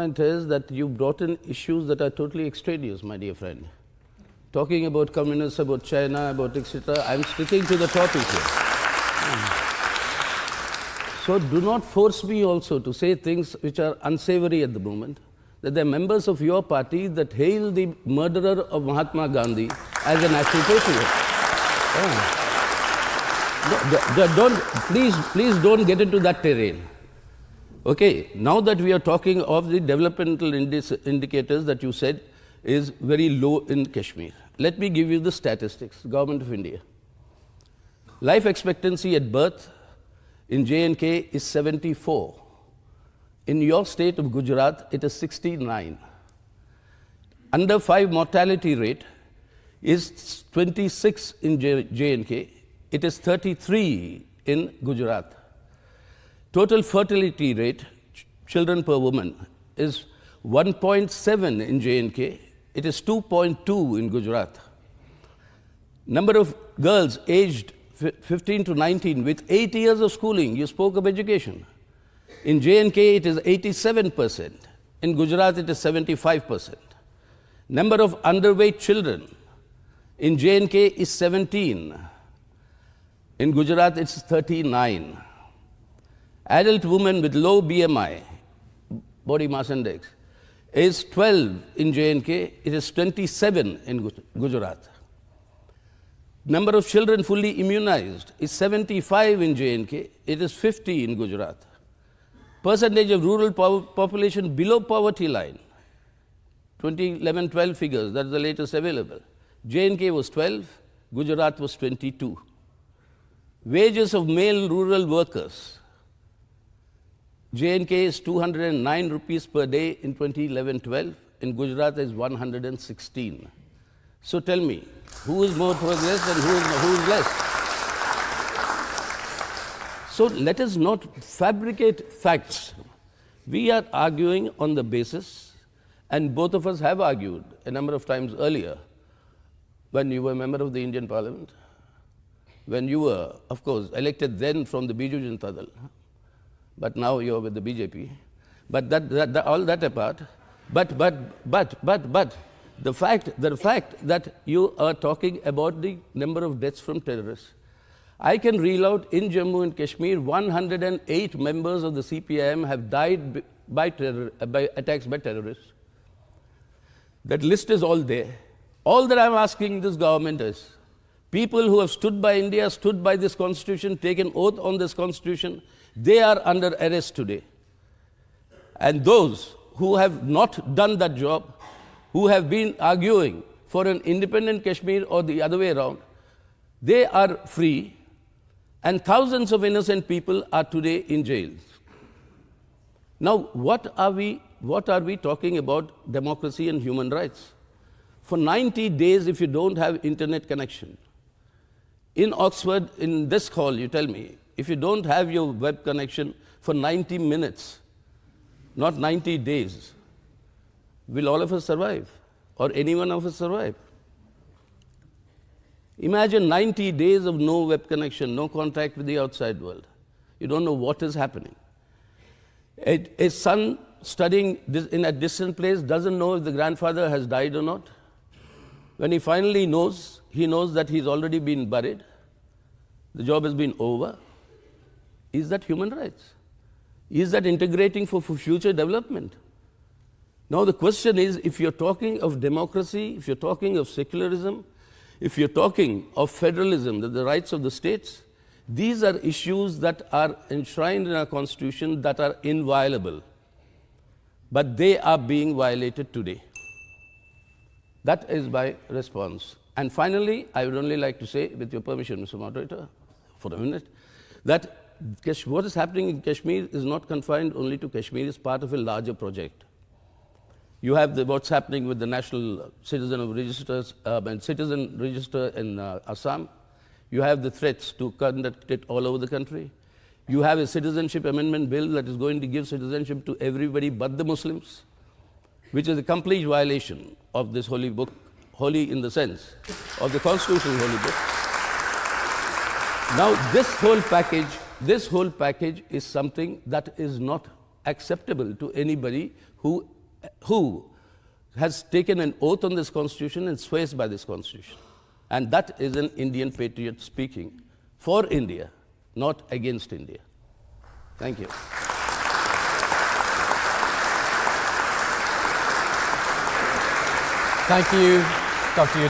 point is that you brought in issues that are totally extraneous, my dear friend. Talking about communists, about China, about etc. I'm sticking to the topic here. So do not force me also to say things which are unsavory at the moment, that there are members of your party that hail the murderer of Mahatma Gandhi as a national patriot. Please don't get into that terrain. Okay, now that we are talking of the developmental indicators that you said is very low in Kashmir. Let me give you the statistics, Government of India. Life expectancy at birth in J&K is 74. In your state of Gujarat, it is 69. Under 5 mortality rate is 26 in J&K. It is 33 in Gujarat. Total fertility rate, children per woman, is 1.7 in J&K. It is 2.2 in Gujarat. Number of girls aged 15 to 19 with 8 years of schooling, you spoke of education. In J&K, it is 87%. In Gujarat, it is 75%. Number of underweight children in J&K is 17. In Gujarat, it's 39. Adult women with low BMI, body mass index, is 12 in J&K. It is 27 in Gujarat. Number of children fully immunized is 75 in J&K. It is 50 in Gujarat. Percentage of rural population below poverty line, 2011-12 figures, that's the latest available. J&K was 12, Gujarat was 22. Wages of male rural workers, J&K is 209 rupees per day in 2011-12, in Gujarat is 116. So tell me, who is more progress and who is less? So let us not fabricate facts. We are arguing on the basis, and both of us have argued a number of times earlier, when you were a member of the Indian Parliament, when you were, of course, elected then from the Biju Janata Dal, but now you are with the BJP. But all that apart, but the fact that you are talking about the number of deaths from terrorists, I can reel out in Jammu and Kashmir 108 members of the CPIM have died by attacks by terrorists. That list is all there. All that I'm asking this government is, people who have stood by India, stood by this constitution, taken oath on this constitution, they are under arrest today. And those who have not done that job, who have been arguing for an independent Kashmir or the other way around, they are free, and thousands of innocent people are today in jails. Now, what are we talking about democracy and human rights? For 90 days, if you don't have internet connection, in Oxford, in this hall, you tell me, if you don't have your web connection for 90 minutes, not 90 days, will all of us survive? Or any one of us survive? Imagine 90 days of no web connection, no contact with the outside world. You don't know what is happening. A son studying in a distant place doesn't know if the grandfather has died or not. When he finally knows, he knows that he's already been buried. The job has been over. Is that human rights? Is that integrating for future development? Now the question is, if you're talking of democracy, if you're talking of secularism, if you're talking of federalism, the rights of the states, these are issues that are enshrined in our constitution that are inviolable. But they are being violated today. That is my response. And finally, I would only like to say, with your permission, Mr. Moderator, for a minute, that what is happening in Kashmir is not confined only to Kashmir, it's part of a larger project. You have what's happening with the National Citizen Register in Assam. You have the threats to conduct it all over the country. You have a citizenship amendment bill that is going to give citizenship to everybody but the Muslims, which is a complete violation of this holy book, holy in the sense of the constitutional holy book. Now, this whole package is something that is not acceptable to anybody who has taken an oath on this Constitution and swears by this Constitution. And that is an Indian patriot speaking for India, not against India. Thank you. Thank you, Dr.